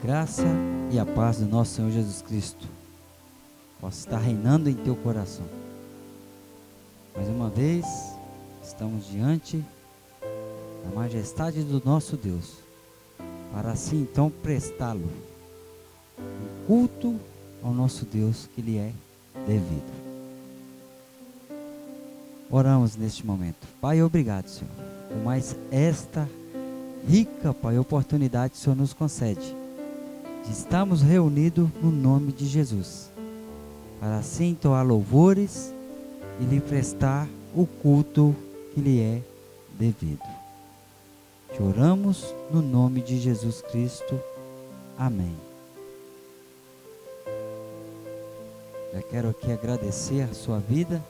graça e a paz do nosso Senhor Jesus Cristo possa estar reinando em teu coração. Mais uma vez, estamos diante da majestade do nosso Deus, para assim então prestá-lo um culto ao nosso Deus que lhe é devido. Oramos neste momento. Pai, obrigado, Senhor, por mais esta rica, Pai, oportunidade que o Senhor nos concede de estarmos reunidos no nome de Jesus, para assim entoar louvores e lhe prestar o culto que lhe é devido. Te oramos no nome de Jesus Cristo. Amém. Já quero aqui agradecer a sua vida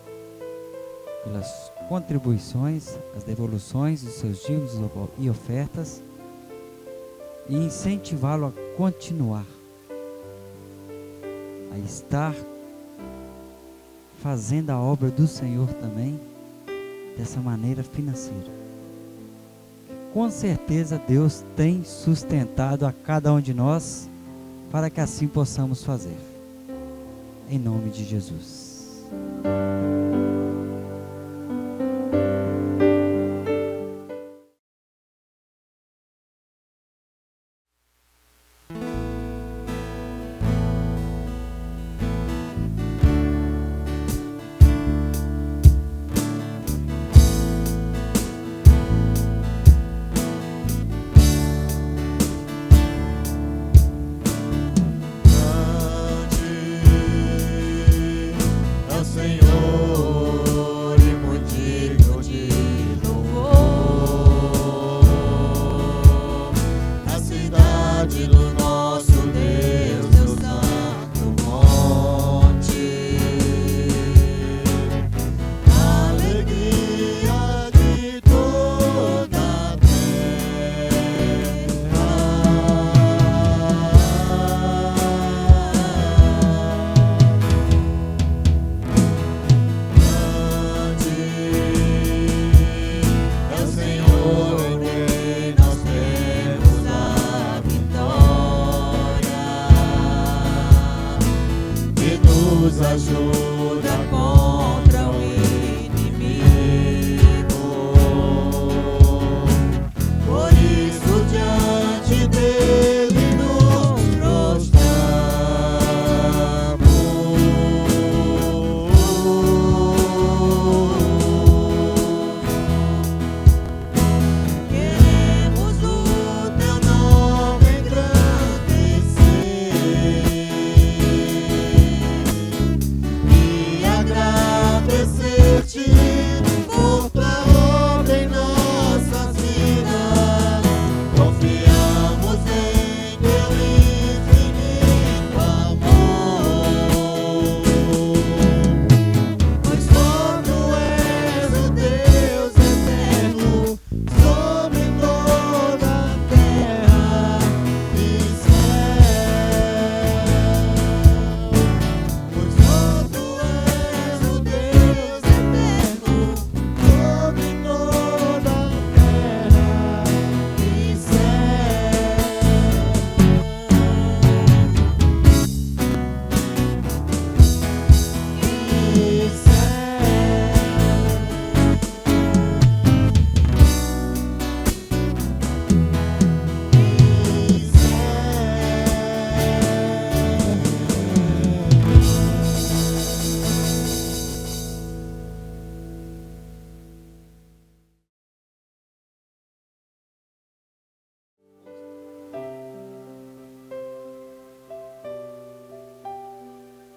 pelas contribuições, as devoluções dos seus dízimos e ofertas, e incentivá-lo a continuar a estar fazendo a obra do Senhor também dessa maneira financeira. Com certeza Deus tem sustentado a cada um de nós para que assim possamos fazer. Em nome de Jesus.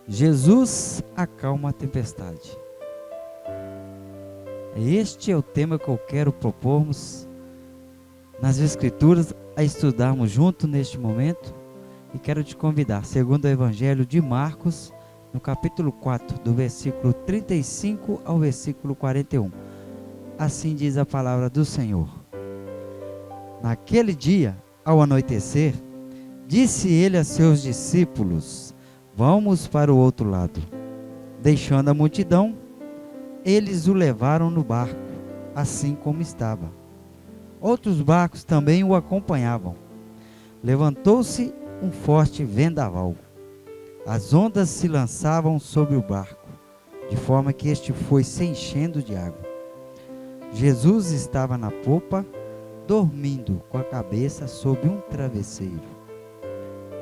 Jesus acalma a tempestade. Este é o tema que eu quero propormos nas Escrituras a estudarmos junto neste momento, e quero te convidar, segundo o Evangelho de Marcos, no capítulo 4, do versículo 35 ao versículo 41. Assim diz a palavra do Senhor. Naquele dia, ao anoitecer, disse ele a seus discípulos: vamos para o outro lado. Deixando a multidão, eles o levaram no barco, assim como estava. Outros barcos também o acompanhavam. Levantou-se um forte vendaval. As ondas se lançavam sobre o barco, de forma que este foi se enchendo de água. Jesus estava na popa, dormindo com a cabeça sob um travesseiro.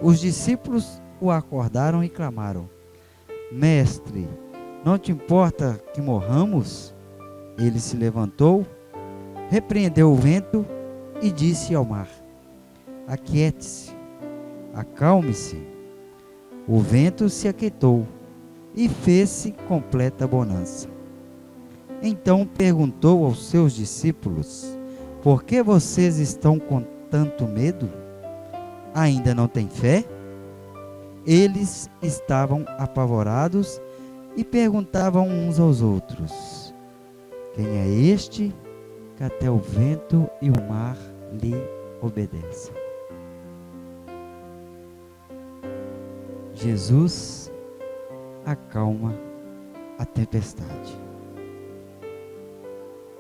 Os discípulos o acordaram e clamaram: Mestre, não te importa que morramos? Ele se levantou, repreendeu o vento e disse ao mar: Aquiete-se, acalme-se. O vento se aquietou e fez-se completa bonança. Então perguntou aos seus discípulos: Por que vocês estão com tanto medo? Ainda não têm fé? Eles estavam apavorados e perguntavam uns aos outros: Quem é este que até o vento e o mar lhe obedecem? Jesus acalma a tempestade.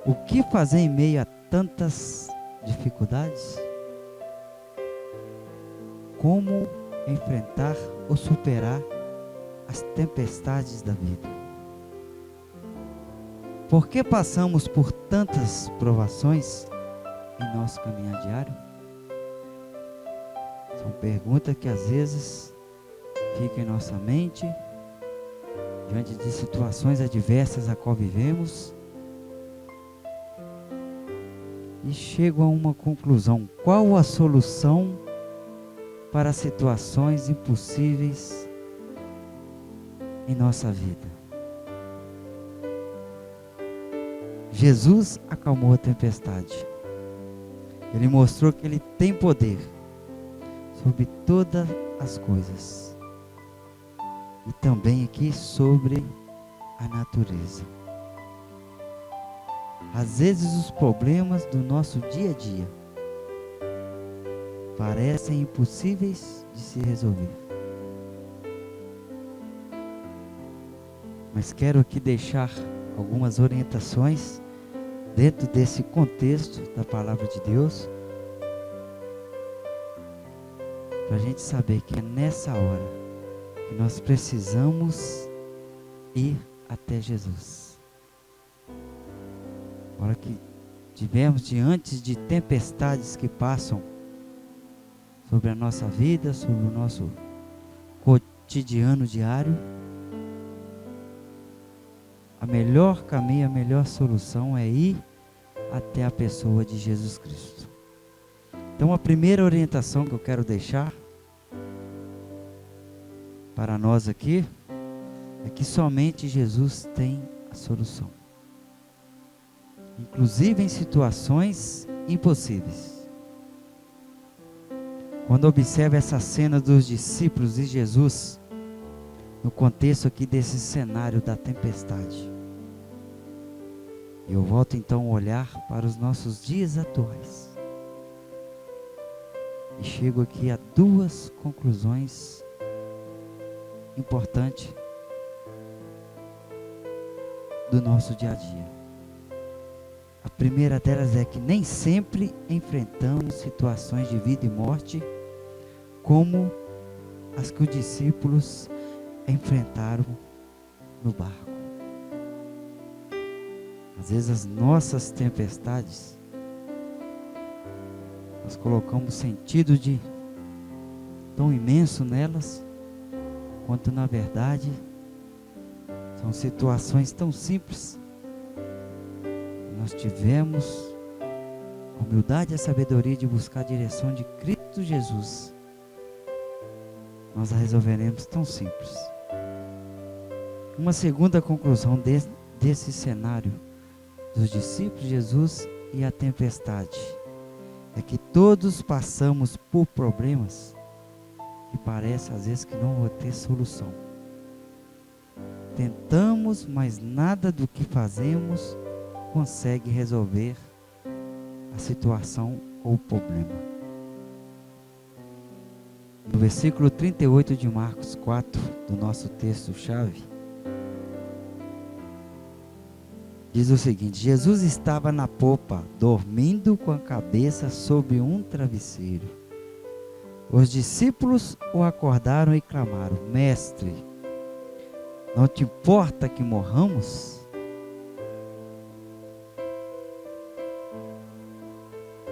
O que fazer em meio a tantas dificuldades? Como enfrentar ou superar as tempestades da vida? Por que passamos por tantas provações em nosso caminhar diário? São perguntas que às vezes ficam em nossa mente, diante de situações adversas a qual vivemos, e chego a uma conclusão: qual a solução para situações impossíveis em nossa vida? Jesus acalmou a tempestade. Ele mostrou que Ele tem poder sobre todas as coisas e também aqui sobre a natureza. Às vezes os problemas do nosso dia a dia parecem impossíveis de se resolver. Mas quero aqui deixar algumas orientações dentro desse contexto da palavra de Deus, para a gente saber que é nessa hora que nós precisamos ir até Jesus. A hora que estivermos diante de tempestades que passam sobre a nossa vida, sobre o nosso cotidiano diário, a melhor caminho, a melhor solução é ir até a pessoa de Jesus Cristo. Então a primeira orientação que eu quero deixar para nós aqui é que somente Jesus tem a solução, inclusive em situações impossíveis. Quando observa essa cena dos discípulos e Jesus, no contexto aqui desse cenário da tempestade, eu volto então a olhar para os nossos dias atuais e chego aqui a duas conclusões importantes do nosso dia a dia. A primeira delas é que nem sempre enfrentamos situações de vida e morte como as que os discípulos enfrentaram no barco. Às vezes as nossas tempestades, nós colocamos sentido de tão imenso nelas, quanto na verdade são situações tão simples. Nós tivemos a humildade e a sabedoria de buscar a direção de Cristo Jesus, nós a resolveremos tão simples. Uma segunda conclusão desse cenário dos discípulos de Jesus e a tempestade é que todos passamos por problemas que parece às vezes que não vão ter solução. Tentamos, mas nada do que fazemos consegue resolver a situação ou o problema. No versículo 38 de Marcos 4, do nosso texto-chave, diz o seguinte: Jesus estava na popa, dormindo com a cabeça sobre um travesseiro. Os discípulos o acordaram e clamaram: Mestre, não te importa que morramos?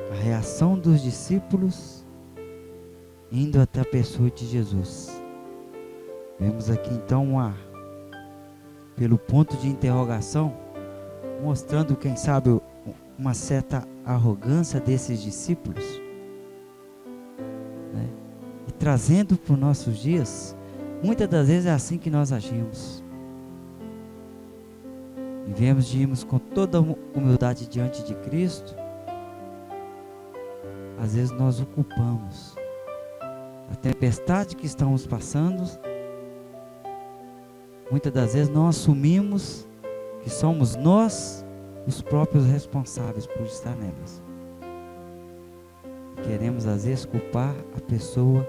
A reação dos discípulos indo até a pessoa de Jesus. Vemos aqui então pelo ponto de interrogação, mostrando, quem sabe, uma certa arrogância desses discípulos, né? E trazendo para os nossos dias, muitas das vezes é assim que nós agimos. Devemos de irmos com toda humildade diante de Cristo. Às vezes nós o culpamos. A tempestade que estamos passando, muitas das vezes não assumimos que somos nós os próprios responsáveis por estar nelas. Queremos às vezes culpar a pessoa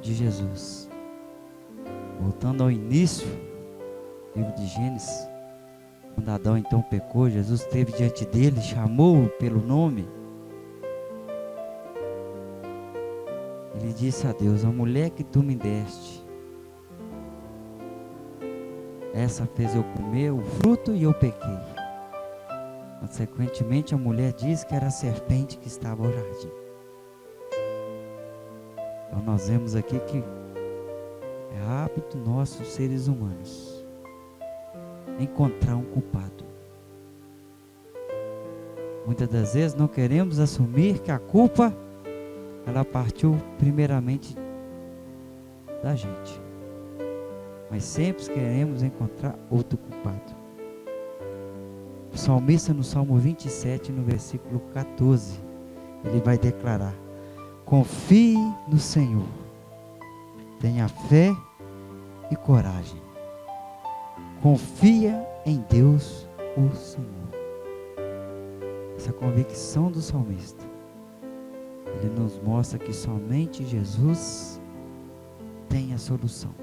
de Jesus. Voltando ao início do livro de Gênesis, quando Adão então pecou, Jesus esteve diante dele, chamou-o pelo nome. Ele disse a Deus: a mulher que tu me deste, essa fez eu comer o fruto e eu pequei. Consequentemente, a mulher disse que era a serpente que estava ao jardim. Então nós vemos aqui que é hábito nosso, seres humanos, encontrar um culpado. Muitas das vezes não queremos assumir que a culpa, ela partiu primeiramente da gente, mas sempre queremos encontrar outro culpado. O salmista, no Salmo 27, no versículo 14, ele vai declarar: confie no Senhor, tenha fé e coragem, confia em Deus o Senhor. Essa convicção do salmista, ele nos mostra que somente Jesus tem a solução.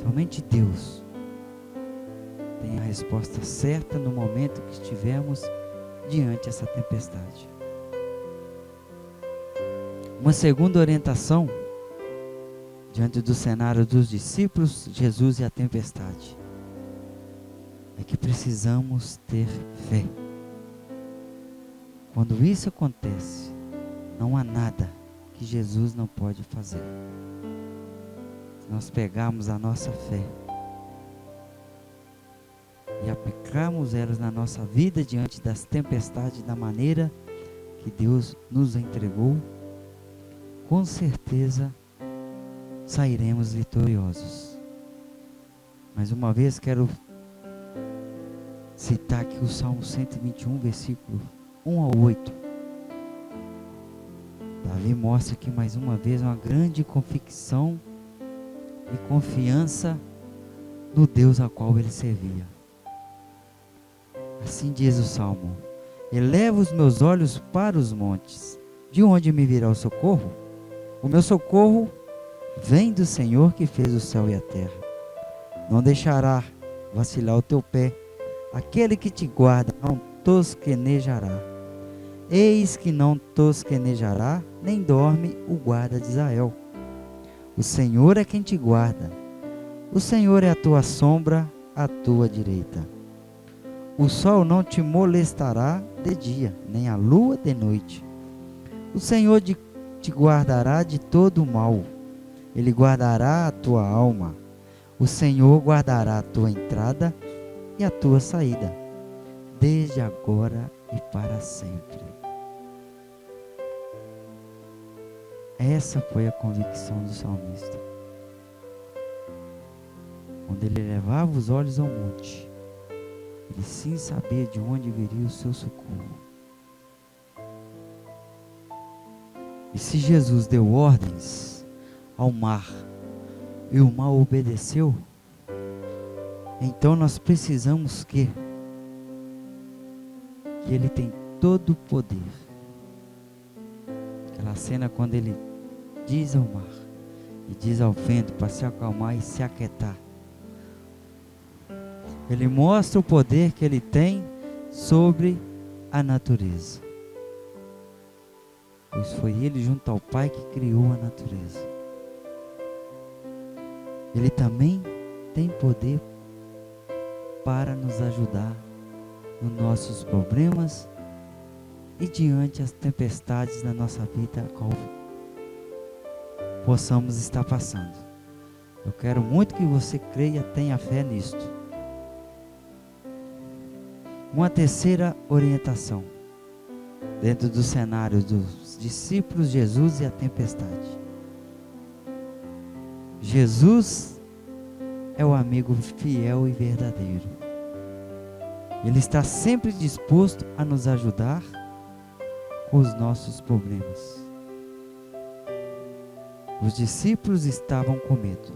Somente Deus tem a resposta certa no momento que estivermos diante dessa tempestade. Uma segunda orientação, diante do cenário dos discípulos, Jesus e a tempestade, é que precisamos ter fé. Quando isso acontece, não há nada que Jesus não pode fazer. Se nós pegarmos a nossa fé e aplicarmos elas na nossa vida diante das tempestades da maneira que Deus nos entregou, com certeza sairemos vitoriosos. Mais uma vez quero citar aqui o Salmo 121, versículo 1 ao 8. Davi mostra aqui mais uma vez uma grande convicção e confiança no Deus a qual ele servia. Assim diz o Salmo: eleva os meus olhos para os montes, de onde me virá o socorro? O meu socorro vem do Senhor que fez o céu e a terra. Não deixará vacilar o teu pé, aquele que te guarda não tosquenejará. Eis que não tosquenejará, nem dorme o guarda de Israel. O Senhor é quem te guarda, o Senhor é a tua sombra à tua direita. O sol não te molestará de dia, nem a lua de noite. O Senhor te guardará de todo o mal, Ele guardará a tua alma. O Senhor guardará a tua entrada e a tua saída, desde agora e para sempre. Essa foi a convicção do salmista. Quando ele levava os olhos ao monte, ele sim sabia de onde viria o seu socorro. E se Jesus deu ordens ao mar e o mar obedeceu, então nós precisamos que Ele tem todo o poder. Aquela cena quando Ele diz ao mar e diz ao vento para se acalmar e se aquietar. Ele mostra o poder que Ele tem sobre a natureza. pois foi Ele junto ao Pai que criou a natureza. Ele também tem poder para nos ajudar nos nossos problemas e diante das tempestades da nossa vida, a qual possamos estar passando. Eu quero muito que você creia, tenha fé nisto. Uma terceira orientação, dentro do cenário dos discípulos, Jesus e a tempestade. Jesus é o amigo fiel e verdadeiro. Ele está sempre disposto a nos ajudar com os nossos problemas. Os discípulos estavam com medo,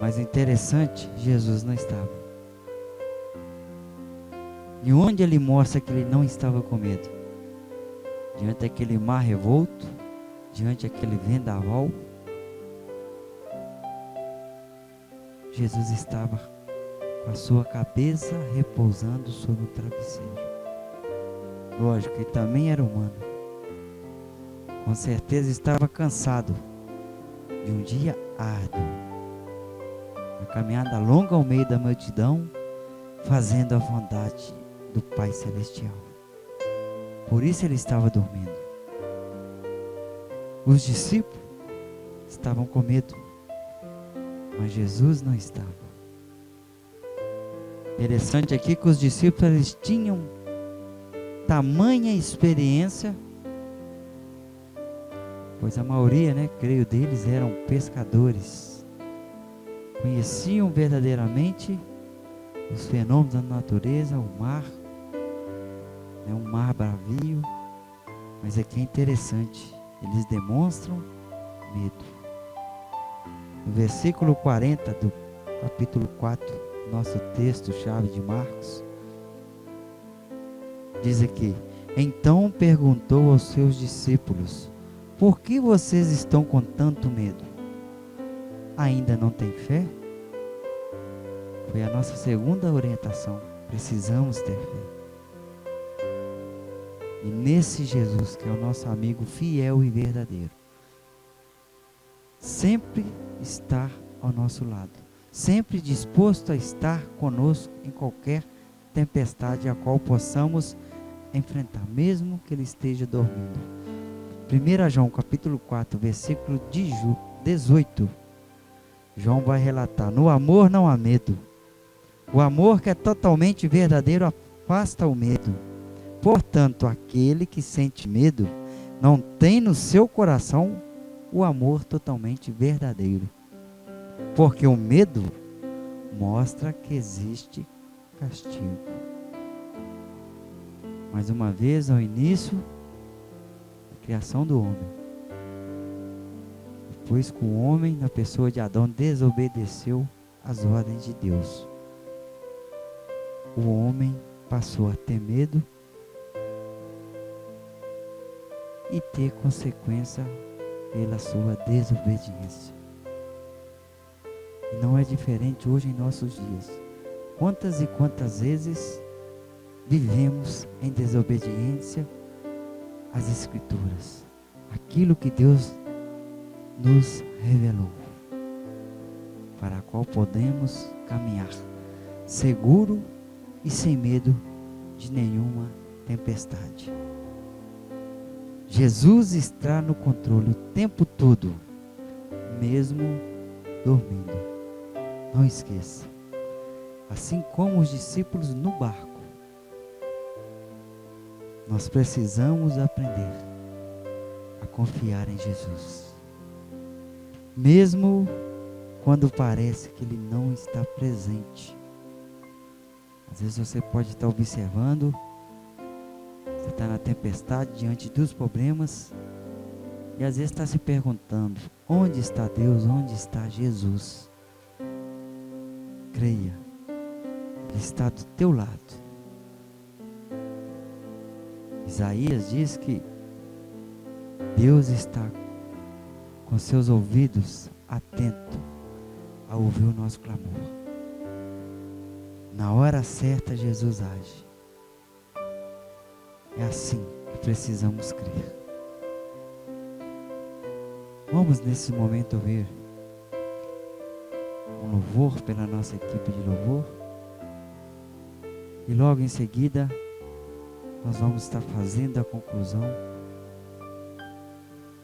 mas interessante, Jesus não estava. E onde ele mostra que ele não estava com medo? Diante daquele mar revolto, diante daquele vendaval, Jesus estava com a sua cabeça repousando sobre o travesseiro. Lógico, ele também era humano. Com certeza estava cansado de um dia árduo, uma caminhada longa ao meio da multidão, fazendo a vontade do Pai Celestial. Por isso ele estava dormindo. Os discípulos estavam com medo, mas Jesus não estava. Interessante aqui que os discípulos eles tinham tamanha experiência, pois a maioria, creio deles, eram pescadores. Conheciam verdadeiramente os fenômenos da natureza, o mar, um mar bravio. Mas aqui é interessante, eles demonstram medo. No versículo 40 do capítulo 4, nosso texto-chave de Marcos, diz aqui: então perguntou aos seus discípulos: por que vocês estão com tanto medo? Ainda não tem fé? Foi a nossa segunda orientação. Precisamos ter fé. E nesse Jesus, que é o nosso amigo fiel e verdadeiro, sempre está ao nosso lado, sempre disposto a estar conosco em qualquer tempestade a qual possamos enfrentar, mesmo que ele esteja dormindo. 1 João capítulo 4, versículo 18, João vai relatar: no amor não há medo. O amor que é totalmente verdadeiro afasta o medo. Portanto, aquele que sente medo não tem no seu coração o amor totalmente verdadeiro. Porque o medo mostra que existe castigo. Mais uma vez, ao início da criação do homem, depois que o homem, na pessoa de Adão, desobedeceu às ordens de Deus, o homem passou a ter medo e ter consequência pela sua desobediência. E não é diferente hoje em nossos dias. Quantas e quantas vezes vivemos em desobediência às Escrituras, aquilo que Deus nos revelou, para a qual podemos caminhar seguro e sem medo de nenhuma tempestade. Jesus está no controle o tempo todo, mesmo dormindo. Não esqueça, assim como os discípulos no barco, nós precisamos aprender a confiar em Jesus, mesmo quando parece que Ele não está presente. Às vezes você pode estar observando, você está na tempestade, diante dos problemas, e às vezes está se perguntando: onde está Deus? Onde está Jesus? Creia, Ele está do teu lado. Isaías diz que Deus está com seus ouvidos atentos a ouvir o nosso clamor. Na hora certa, Jesus age. É assim que precisamos crer. Vamos nesse momento ouvir um louvor pela nossa equipe de louvor. E logo em seguida, nós vamos estar fazendo a conclusão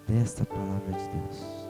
desta palavra de Deus.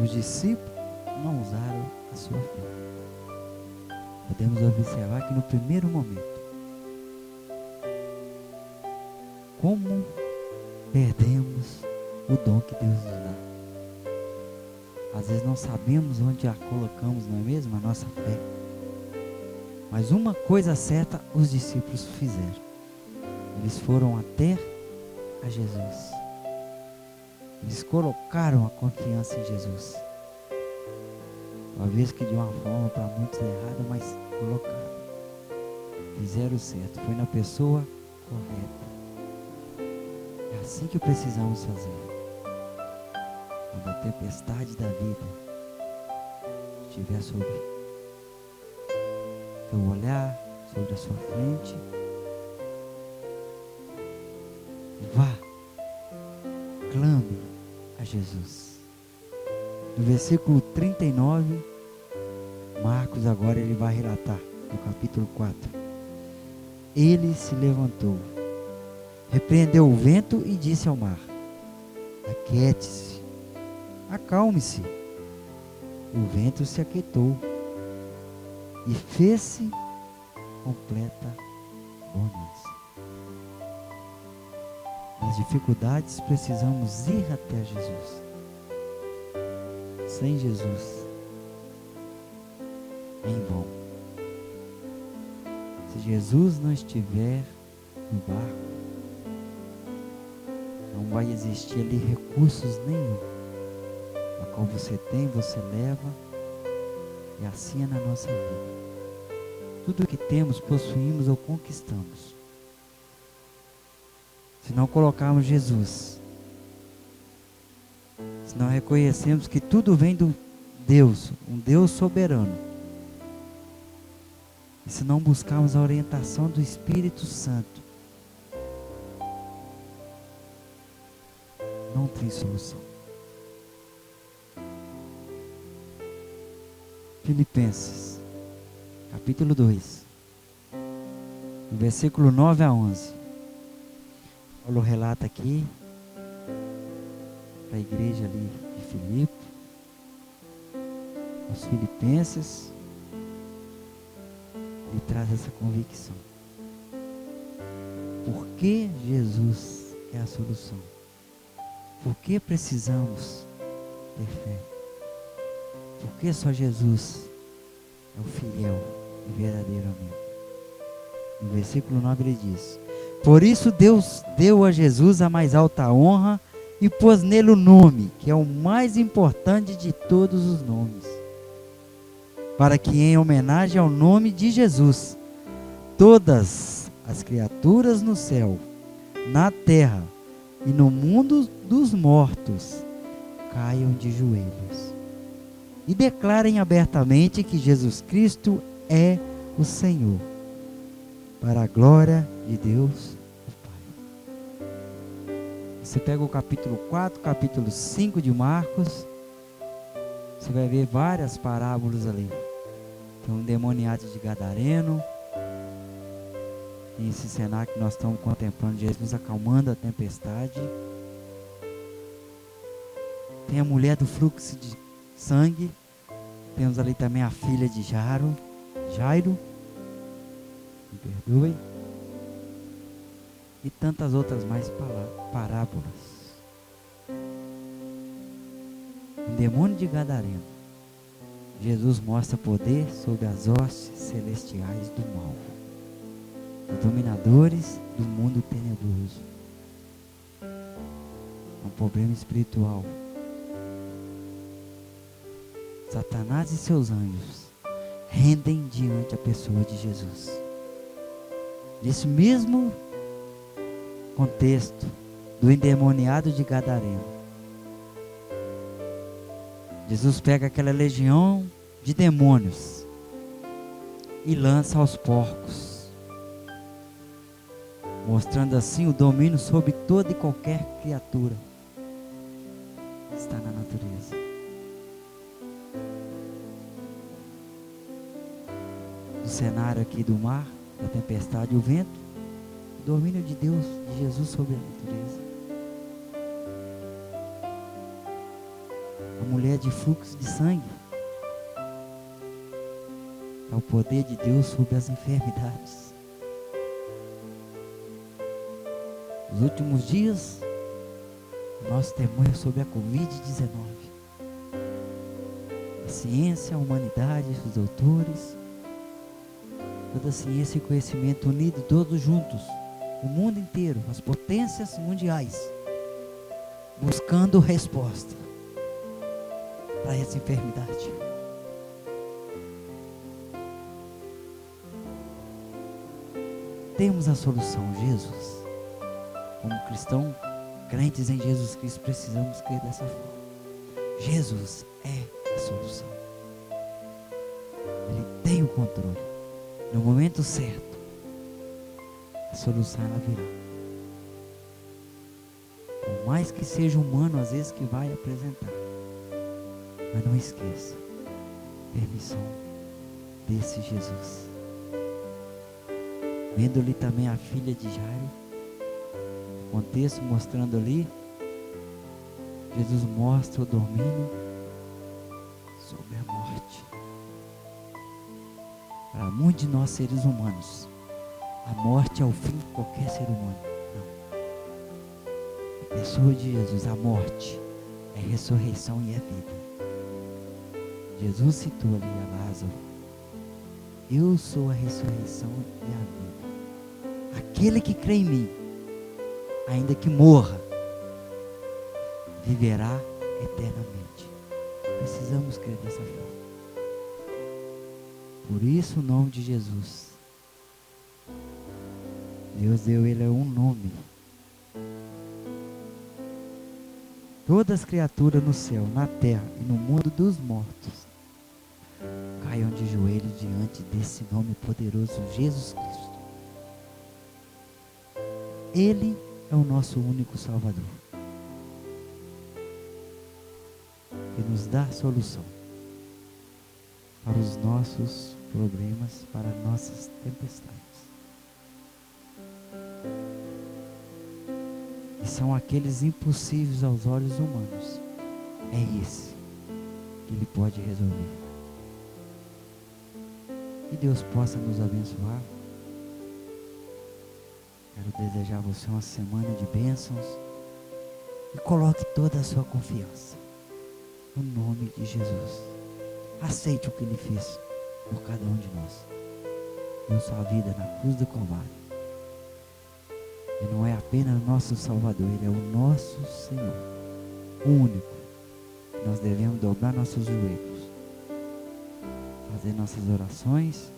Os discípulos não usaram a sua fé. Podemos observar que no primeiro momento, como perdemos o dom que Deus nos dá. Às vezes não sabemos onde a colocamos, não é mesmo? A nossa fé. Mas uma coisa certa os discípulos fizeram. Eles foram até a Jesus. Eles colocaram a confiança em Jesus. Talvez que de uma forma para muitos errada, mas colocaram. Fizeram o certo. Foi na pessoa correta. É assim que precisamos fazer. Quando a tempestade da vida estiver sobre teu olhar, sobre a sua frente, vá, clame a Jesus. No versículo 39, Marcos agora ele vai relatar, no capítulo 4. Ele se levantou, repreendeu o vento e disse ao mar: aquiete-se, acalme-se. O vento se aquietou e fez-se completa bonança. Nas dificuldades precisamos ir até Jesus. Sem Jesus é em vão. Se Jesus não estiver no barco, não não vai existir ali recursos nenhum. A qual você tem, você leva, e assim é na nossa vida. Tudo que temos, possuímos ou conquistamos. Se não colocarmos Jesus, se não reconhecemos que tudo vem do Deus, um Deus soberano, e se não buscarmos a orientação do Espírito Santo, não tem solução. Filipenses, capítulo 2, no versículo 9 a 11. Paulo relata aqui para a igreja ali de Filipe, os filipenses, ele traz essa convicção. Por que Jesus é a solução? Por que precisamos ter fé? Por que só Jesus é o fiel e verdadeiro amigo? No versículo 9 ele diz: por isso Deus deu a Jesus a mais alta honra e pôs nele o nome, que é o mais importante de todos os nomes, para que em homenagem ao nome de Jesus, todas as criaturas no céu, na terra e no mundo dos mortos caiam de joelhos e declarem abertamente que Jesus Cristo é o Senhor, para a glória de Deus o Pai. Você pega o capítulo 4, capítulo 5 de Marcos, você vai ver várias parábolas ali. Tem um endemoniado de Gadareno, tem esse cenário que nós estamos contemplando, Jesus acalmando a tempestade. Tem a mulher do fluxo de sangue, temos ali também a filha de Jairo, me perdoe, e tantas outras mais parábolas. O demônio de Gadareno, Jesus mostra poder sobre as hostes celestiais do mal, os dominadores do mundo tenebroso. Um problema espiritual. Satanás e seus anjos rendem diante a pessoa de Jesus. Nesse mesmo contexto do endemoniado de Gadareno, Jesus pega aquela legião de demônios e lança aos porcos, mostrando assim o domínio sobre toda e qualquer criatura que está na natureza. O cenário aqui do mar, da tempestade e o vento, o domínio de Deus, de Jesus sobre a natureza. A mulher de fluxo de sangue, é o poder de Deus sobre as enfermidades. Nos últimos dias, nosso testemunho sobre a Covid-19. A ciência, a humanidade, os doutores, toda a ciência e conhecimento unidos, todos juntos, o mundo inteiro, as potências mundiais, buscando resposta para essa enfermidade. Temos a solução, Jesus. Como cristão, crentes em Jesus Cristo, precisamos crer dessa forma. Jesus é a solução. Ele tem o controle. No momento certo, a solução ela virá. Por mais que seja humano, às vezes, que vai apresentar. Mas não esqueça, permissão desse Jesus. Vendo ali também a filha de Jairo, o contexto mostrando ali, Jesus mostra o domínio sobre a morte. Para muitos de nós seres humanos, a morte é o fim de qualquer ser humano. Não. A pessoa de Jesus, a morte é ressurreição e é vida. Jesus citou ali a Lázaro: eu sou a ressurreição e a vida. Aquele que crê em mim, ainda que morra, viverá eternamente. Precisamos crer dessa forma. Por isso o nome de Jesus. Deus deu ele um nome. Todas as criaturas no céu, na terra e no mundo dos mortos caiam de joelhos diante desse nome poderoso, Jesus Cristo. Ele é o nosso único Salvador, que nos dá solução para os nossos problemas, para nossas tempestades. E são aqueles impossíveis aos olhos humanos. É esse que Ele pode resolver. Que Deus possa nos abençoar. Quero desejar a você uma semana de bênçãos. E coloque toda a sua confiança no nome de Jesus. Aceite o que Ele fez por cada um de nós. Deu sua vida na cruz do Calvário. Ele não é apenas nosso Salvador, Ele é o nosso Senhor, o único. Nós devemos dobrar nossos joelhos, fazer nossas orações,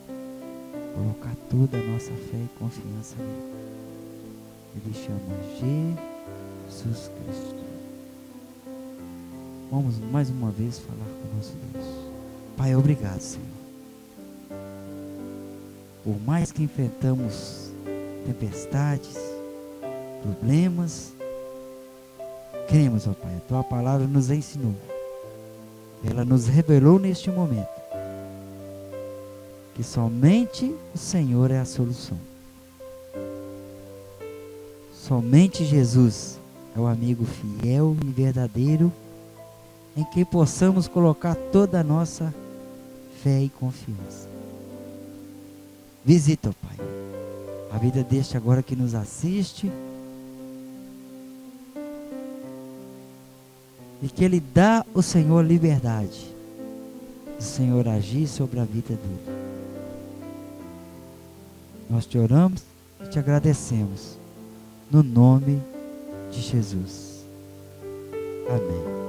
colocar toda a nossa fé e confiança nele. Ele chama Jesus Cristo. Vamos mais uma vez falar com o nosso Deus. Pai, obrigado, Senhor. Por mais que enfrentamos tempestades, problemas, cremos, ó Pai, a Tua palavra nos ensinou. Ela nos revelou neste momento que somente o Senhor é a solução. Somente Jesus é o amigo fiel e verdadeiro em quem possamos colocar toda a nossa fé e confiança. Visita, ó Pai, a vida deste agora que nos assiste, e que Ele dá ao Senhor liberdade, o Senhor agir sobre a vida dele. Nós te oramos e te agradecemos, no nome de Jesus. Amém.